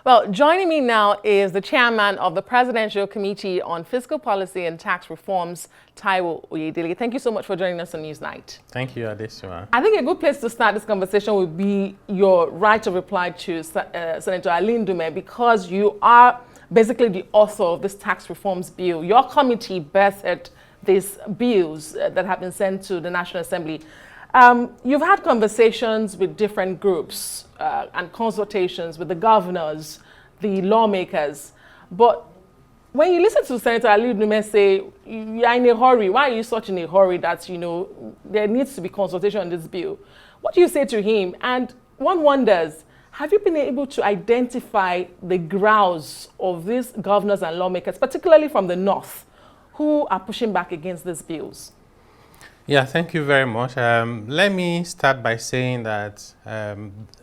Well, joining me now is the chairman of the Presidential Committee on Fiscal Policy and Tax Reforms, Taiwo Oyelede. Thank you so much for joining us on Newsnight. Thank you, Adesua. I think a good place to start this conversation would be your right of reply to Senator Ali Ndume, because you are basically the author of this tax reforms bill. Your committee birthed these bills that have been sent to the National Assembly. You've had conversations with different groups and consultations with the governors, the lawmakers. But when you listen to Senator Ali Ndume say, you're in a hurry, why are you such in a hurry that, there needs to be consultation on this bill? What do you say to him? And one wonders, have you been able to identify the grouse of these governors and lawmakers, particularly from the North, who are pushing back against these bills? Yeah, thank you very much. Let me start by saying that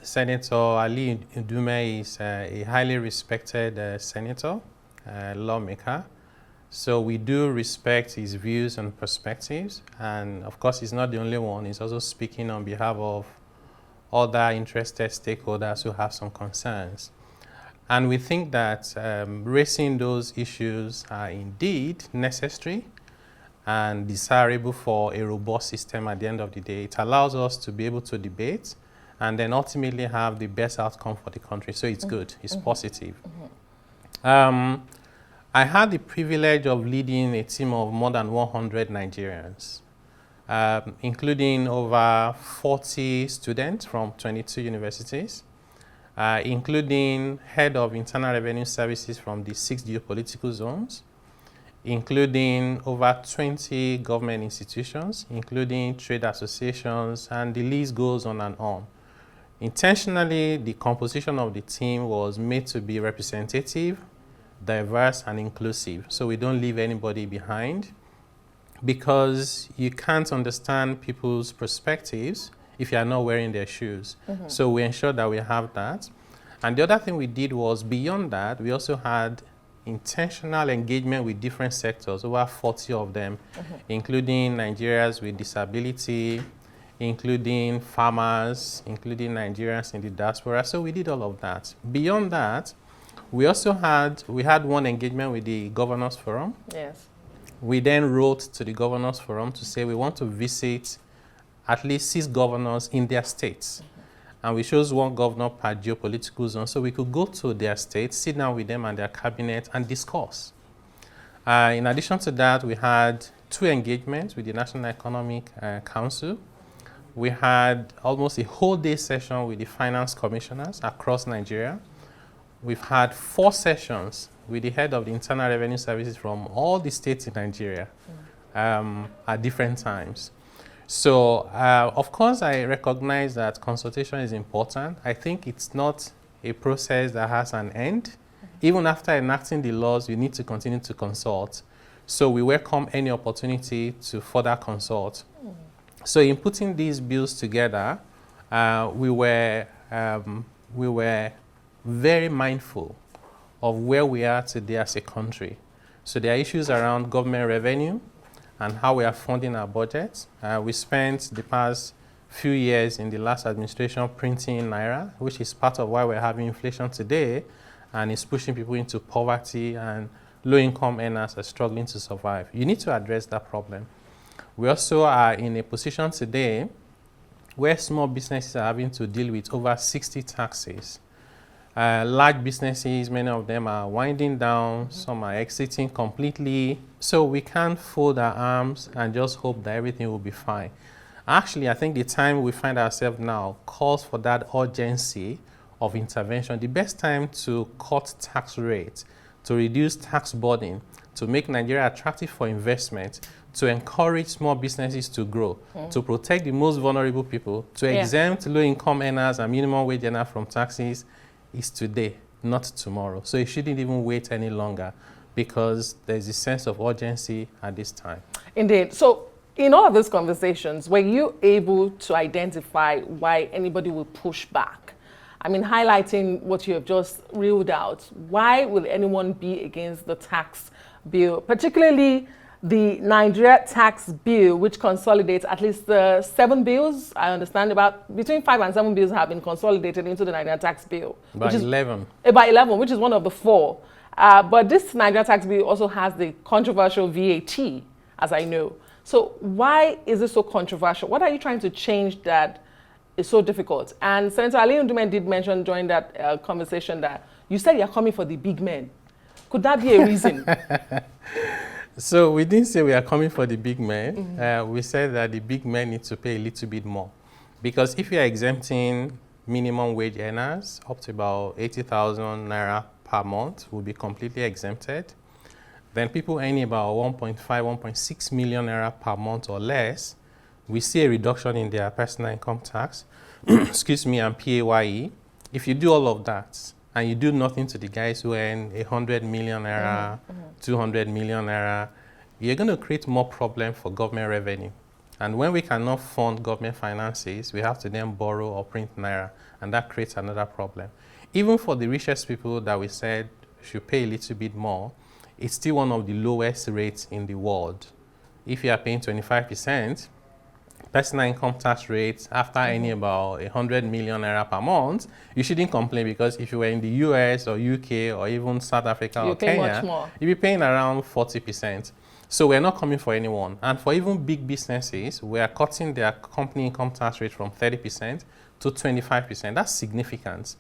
Senator Ali Ndume is a highly respected senator, lawmaker. So we do respect his views and perspectives. And of course, he's not the only one. He's also speaking on behalf of other interested stakeholders who have some concerns. And we think that raising those issues are indeed necessary and desirable for a robust system at the end of the day. It allows us to be able to debate and then ultimately have the best outcome for the country. So it's good, it's positive. I had the privilege of leading a team of more than 100 Nigerians, including over 40 students from 22 universities, including head of internal revenue services from the 6 geopolitical zones, including over 20 government institutions, including trade associations, and the list goes on and on. Intentionally, the composition of the team was made to be representative, diverse, and inclusive, so we don't leave anybody behind, because you can't understand people's perspectives if you are not wearing their shoes. So we ensure that we have that. And the other thing we did was, beyond that, we also had intentional engagement with different sectors, over 40 of them, including Nigerians with disability, including farmers, including Nigerians in the diaspora. So we did all of that. Beyond that, we also had one engagement with the Governors Forum. Yes. We then wrote to the Governors Forum to say we want to visit at least 6 governors in their states. And we chose 1 governor per geopolitical zone, so we could go to their states, sit down with them and their cabinet and discuss. In addition to that, we had 2 engagements with the National Economic Council. We had almost a whole day session with the finance commissioners across Nigeria. We've had 4 sessions with the head of the internal revenue services from all the states in Nigeria at different times. So, of course, I recognize that consultation is important. I think it's not a process that has an end. Even after enacting the laws, you need to continue to consult. So we welcome any opportunity to further consult. So in putting these bills together, we were very mindful of where we are today as a country. So there are issues around government revenue and how we are funding our budget. We spent the past few years in the last administration printing Naira, which is part of why we're having inflation today, and it's pushing people into poverty, and low-income earners are struggling to survive. You need to address that problem. We also are in a position today where small businesses are having to deal with over 60 taxes. Large businesses, many of them are winding down, some are exiting completely. So we can't fold our arms and just hope that everything will be fine. Actually, I think the time we find ourselves now calls for that urgency of intervention. The best time to cut tax rates, to reduce tax burden, to make Nigeria attractive for investment, to encourage small businesses to grow, to protect the most vulnerable people, to exempt low-income earners and minimum wage earners from taxes, is today, not tomorrow. So it shouldn't even wait any longer, because there's a sense of urgency at this time. Indeed. So in all of these conversations, were you able to identify why anybody will push back? I mean, highlighting what you have just reeled out, why will anyone be against the tax bill, particularly the Nigeria tax bill, which consolidates at least 7 bills. I understand about between 5 and 7 bills have been consolidated into the Nigeria tax bill. About 11. About 11, which is one of the 4. But this Nigeria tax bill also has the controversial VAT, as I know. So why is it so controversial? What are you trying to change that is so difficult? And Senator Ali Ndume did mention during that conversation that you said you're coming for the big men. Could that be a reason? So we didn't say we are coming for the big men. We said that the big men need to pay a little bit more. Because if you are exempting minimum wage earners up to about 80,000 naira per month will be completely exempted. Then people earning about 1.5, 1.6 million naira per month or less, we see a reduction in their personal income tax, excuse me, and PAYE. If you do all of that, and you do nothing to the guys who earn 100 million naira, 200 million naira, you're going to create more problem for government revenue. And when we cannot fund government finances, we have to then borrow or print naira, and that creates another problem. Even for the richest people that we said should pay a little bit more, it's still one of the lowest rates in the world. If you are paying 25%, personal income tax rates after earning about 100 million naira per month, you shouldn't complain, because if you were in the US or UK or even South Africa or Kenya, you'll be paying around 40%. So we're not coming for anyone. And for even big businesses, we are cutting their company income tax rate from 30% to 25%. That's significant.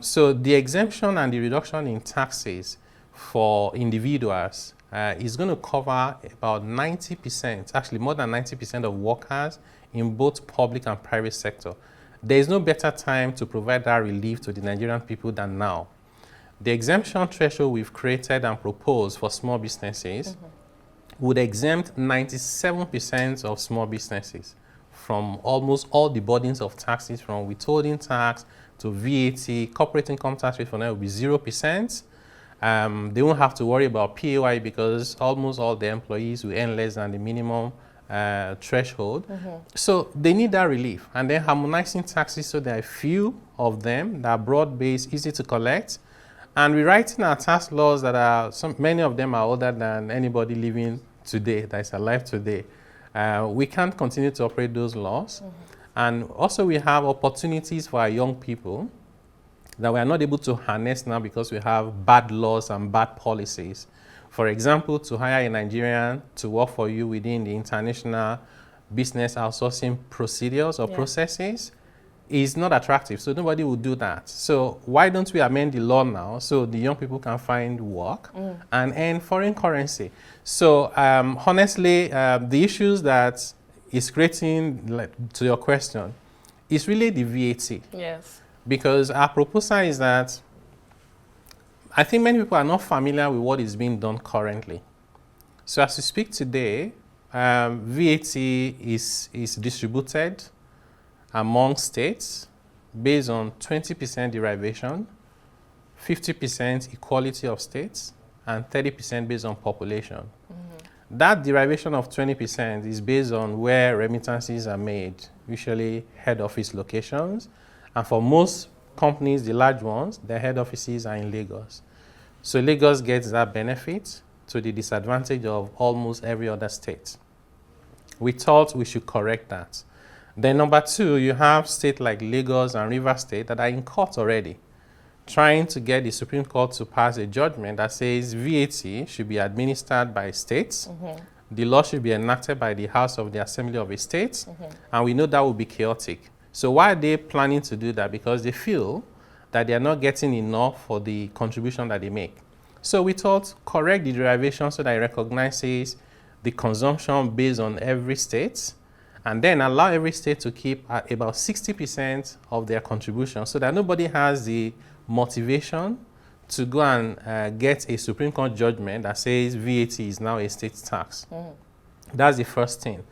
So the exemption and the reduction in taxes for individuals is going to cover about 90%, actually more than 90% of workers in both public and private sector. There is no better time to provide that relief to the Nigerian people than now. The exemption threshold we've created and proposed for small businesses would exempt 97% of small businesses from almost all the burdens of taxes, from withholding tax to VAT. Corporate income tax rate for them will be 0%. They won't have to worry about PAY because almost all the employees will earn less than the minimum threshold. So they need that relief. And then harmonizing taxes so there are few of them that are broad-based, easy to collect. And rewriting our tax laws that are, many of them are older than anybody living today, that is alive today. We can't continue to operate those laws. And also we have opportunities for our young people that we are not able to harness now because we have bad laws and bad policies. For example, to hire a Nigerian to work for you within the international business outsourcing procedures or processes is not attractive, so nobody will do that. So why don't we amend the law now so the young people can find work and earn foreign currency? So honestly, the issues that is creating, like, to your question, is really the VAT. Yes. Because our proposal is that I think many people are not familiar with what is being done currently. So as we speak today, VAT is distributed among states based on 20% derivation, 50% equality of states, and 30% based on population. That derivation of 20% is based on where remittances are made, usually head office locations. And for most companies, the large ones, their head offices are in Lagos. So Lagos gets that benefit to the disadvantage of almost every other state. We thought we should correct that. Then number two, you have states like Lagos and Rivers State that are in court already, trying to get the Supreme Court to pass a judgment that says VAT should be administered by states. The law should be enacted by the House of the Assembly of a State, and we know that will be chaotic. So why are they planning to do that? Because they feel that they are not getting enough for the contribution that they make. So we thought, correct the derivation so that it recognizes the consumption based on every state, and then allow every state to keep about 60% of their contribution so that nobody has the motivation to go and get a Supreme Court judgment that says VAT is now a state tax. That's the first thing.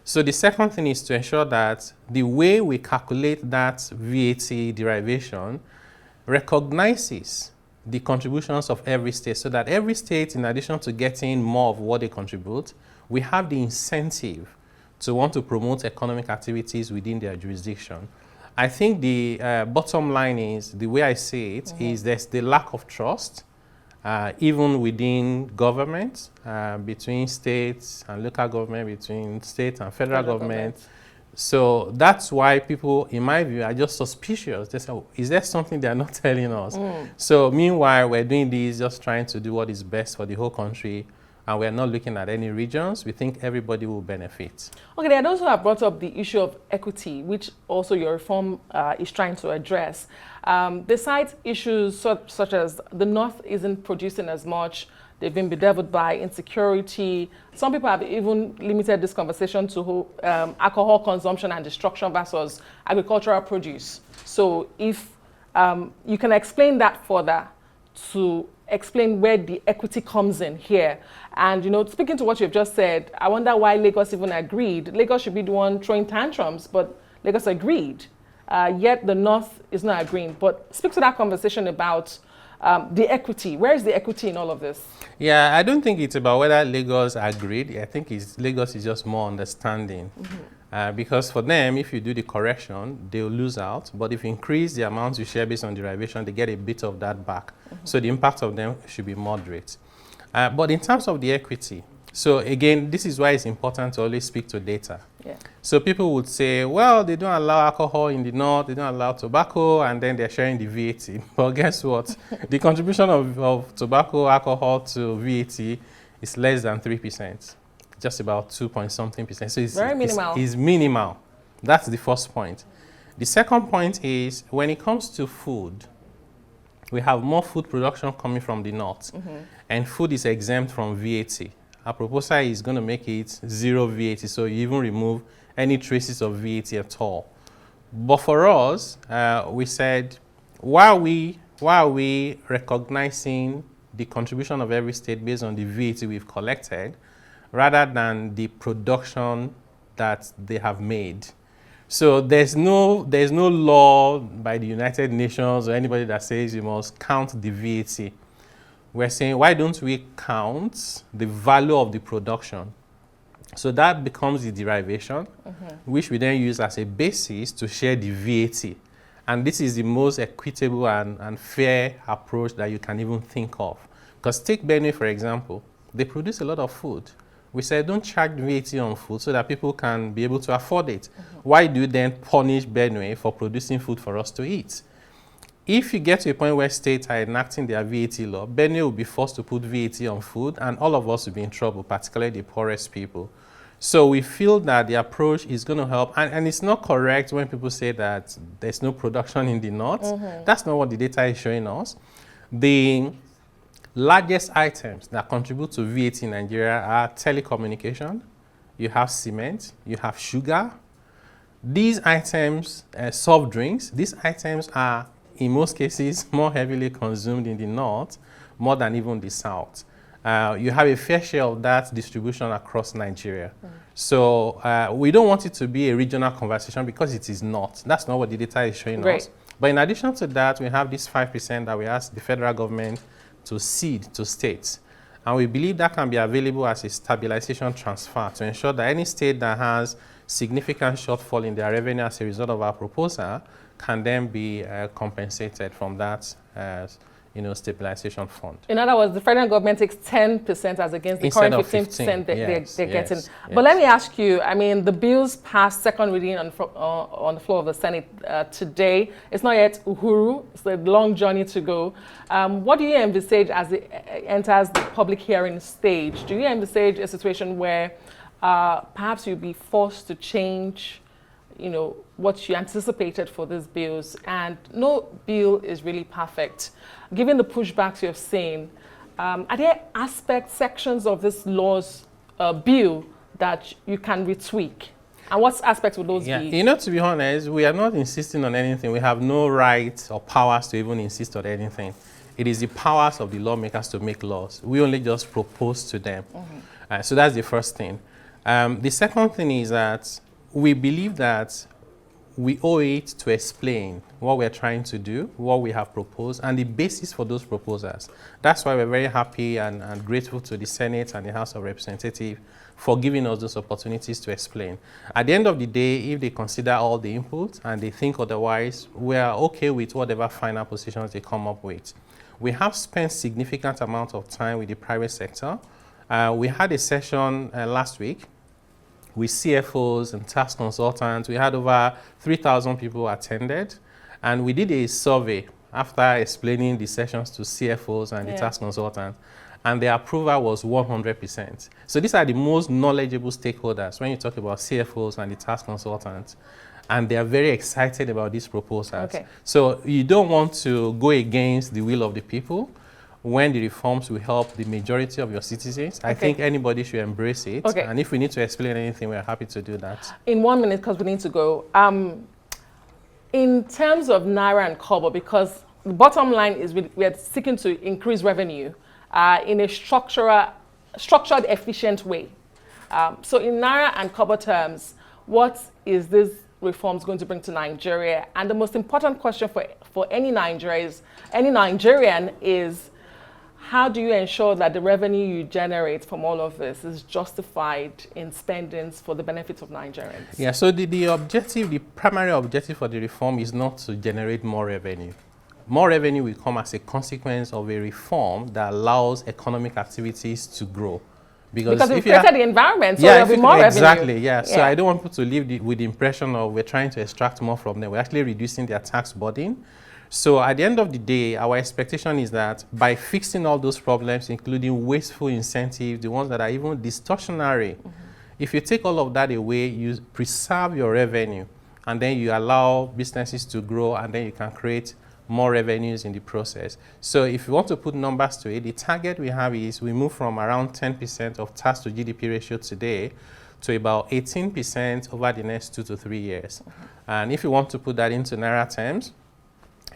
So the second thing is to ensure that the way we calculate that VAT derivation recognizes the contributions of every state so that every state, in addition to getting more of what they contribute, we have the incentive to want to promote economic activities within their jurisdiction. I think the bottom line is, the way I see it, is there's the lack of trust even within government, between states and local government, between state and federal government. So that's why people, in my view, are just suspicious. They say, oh, is there something they're not telling us? So meanwhile, we're doing this, just trying to do what is best for the whole country, and we're not looking at any regions. We think everybody will benefit. Okay, there are those who have brought up the issue of equity, which also your reform is trying to address. Besides issues such as the North isn't producing as much, they've been bedeviled by insecurity. Some people have even limited this conversation to alcohol consumption and destruction versus agricultural produce. So if you can explain that further to explain where the equity comes in here. And, you know, speaking to what you've just said, I wonder why Lagos even agreed. Lagos should be the one throwing tantrums, but Lagos agreed. Yet the North is not agreeing. But speak to that conversation about the equity. Where is the equity in all of this? Yeah, I don't think it's about whether Lagos agreed. I think Lagos is just more understanding. Because for them, if you do the correction, they'll lose out. But if you increase the amount you share based on derivation, they get a bit of that back. So the impact of them should be moderate. But in terms of the equity, so again, this is why it's important to always speak to data. Yeah. So people would say, well, they don't allow alcohol in the North, they don't allow tobacco, and then they're sharing the VAT. But guess what? The contribution of tobacco, alcohol to VAT is less than 3%. Just about 2-point-something%. So it's very minimal. It's minimal. That's the first point. The second point is when it comes to food, we have more food production coming from the North, and food is exempt from VAT. Our proposal is going to make it zero VAT, so you even remove any traces of VAT at all. But for us, we said, why are we recognizing the contribution of every state based on the VAT we've collected, rather than the production that they have made? So there's no law by the United Nations or anybody that says you must count the VAT. We're saying, why don't we count the value of the production? So that becomes the derivation, which we then use as a basis to share the VAT. And this is the most equitable and fair approach that you can even think of. Because take Benue, for example, they produce a lot of food. We said, don't charge VAT on food so that people can be able to afford it. Why do you then punish Benue for producing food for us to eat? If you get to a point where states are enacting their VAT law, Benue will be forced to put VAT on food, and all of us will be in trouble, particularly the poorest people. So we feel that the approach is going to help. And it's not correct when people say that there's no production in the North. That's not what the data is showing us. The largest items that contribute to VAT in Nigeria are telecommunication, you have cement, you have sugar. These items, soft drinks, these items are, in most cases, more heavily consumed in the North, more than even the South. You have a fair share of that distribution across Nigeria. So we don't want it to be a regional conversation because it is not. That's not what the data is showing us. But in addition to that, we have this 5% that we ask the federal government to cede to states. And we believe that can be available as a stabilization transfer to ensure that any state that has significant shortfall in their revenue as a result of our proposal can then be compensated from that stabilization fund. In other words, the federal government takes 10% as against the current 15% they're getting. But let me ask you, I mean, the bills passed second reading on the floor of the Senate today. It's not yet Uhuru. It's a long journey to go. What do you envisage as it enters the public hearing stage? Do you envisage a situation where perhaps you'll be forced to change what you anticipated for these bills? And no bill is really perfect. Given the pushbacks you've seen, are there sections of this law's bill that you can retweak? And what aspects would those be? To be honest, we are not insisting on anything. We have no right or powers to even insist on anything. It is the powers of the lawmakers to make laws. We only just propose to them. So that's the first thing. The second thing is that we believe that we owe it to explain what we're trying to do, what we have proposed, and the basis for those proposals. That's why we're very happy and grateful to the Senate and the House of Representatives for giving us those opportunities to explain. At the end of the day, if they consider all the inputs and they think otherwise, we are okay with whatever final positions they come up with. We have spent significant amount of time with the private sector. We had a session last week with CFOs and tax consultants. We had over 3,000 people attended, and we did a survey after explaining the sessions to CFOs and the tax consultants, and the approval was 100%. So these are the most knowledgeable stakeholders when you talk about CFOs and the tax consultants, and they are very excited about these proposals. Okay. So you don't want to go against the will of the people when the reforms will help the majority of your citizens. I think anybody should embrace it. And if we need to explain anything, we're happy to do that. In 1 minute, because we need to go. In terms of Naira and Kobo, because the bottom line is we are seeking to increase revenue in a structured, efficient way. So in Naira and Kobo terms, what is this reforms going to bring to Nigeria? And the most important question for any Nigerian is, how do you ensure that the revenue you generate from all of this is justified in spendings for the benefit of Nigerians? Yeah, so the primary objective for the reform is not to generate more revenue. More revenue will come as a consequence of a reform that allows economic activities to grow. Because we've created the environment, so there'll be more revenue. Exactly, yeah. So I don't want people to live with the impression of we're trying to extract more from them. We're actually reducing their tax burden. So at the end of the day, our expectation is that by fixing all those problems, including wasteful incentives, the ones that are even distortionary, if you take all of that away, you preserve your revenue, and then you allow businesses to grow, and then you can create more revenues in the process. So if you want to put numbers to it, the target we have is we move from around 10% of tax to GDP ratio today to about 18% over the next 2 to 3 years. And if you want to put that into Naira terms,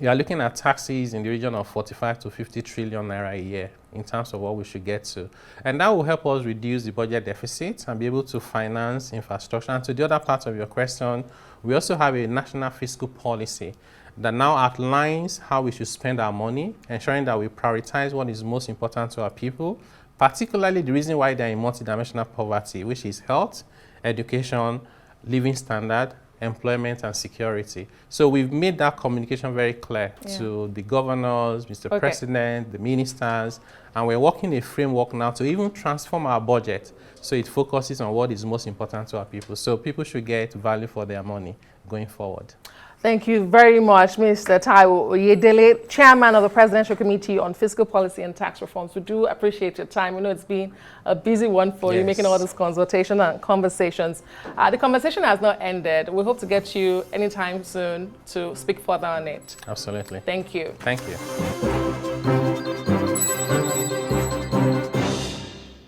you are looking at taxes in the region of 45 to 50 trillion Naira a year in terms of what we should get to. And that will help us reduce the budget deficit and be able to finance infrastructure. And to the other part of your question, we also have a national fiscal policy that now outlines how we should spend our money, ensuring that we prioritize what is most important to our people, particularly the reason why they're in multidimensional poverty, which is health, education, living standard, employment, and security. So we've made that communication very clear to the governors, Mr. President, the ministers, and we're working a framework now to even transform our budget so it focuses on what is most important to our people. So people should get value for their money going forward. Thank you very much, Mr. Taiwo Oyedele, Chairman of the Presidential Committee on Fiscal Policy and Tax Reforms. We do appreciate your time. We know it's been a busy one for you, making all this consultation and conversations. The conversation has not ended. We hope to get you anytime soon to speak further on it. Absolutely. Thank you. Thank you.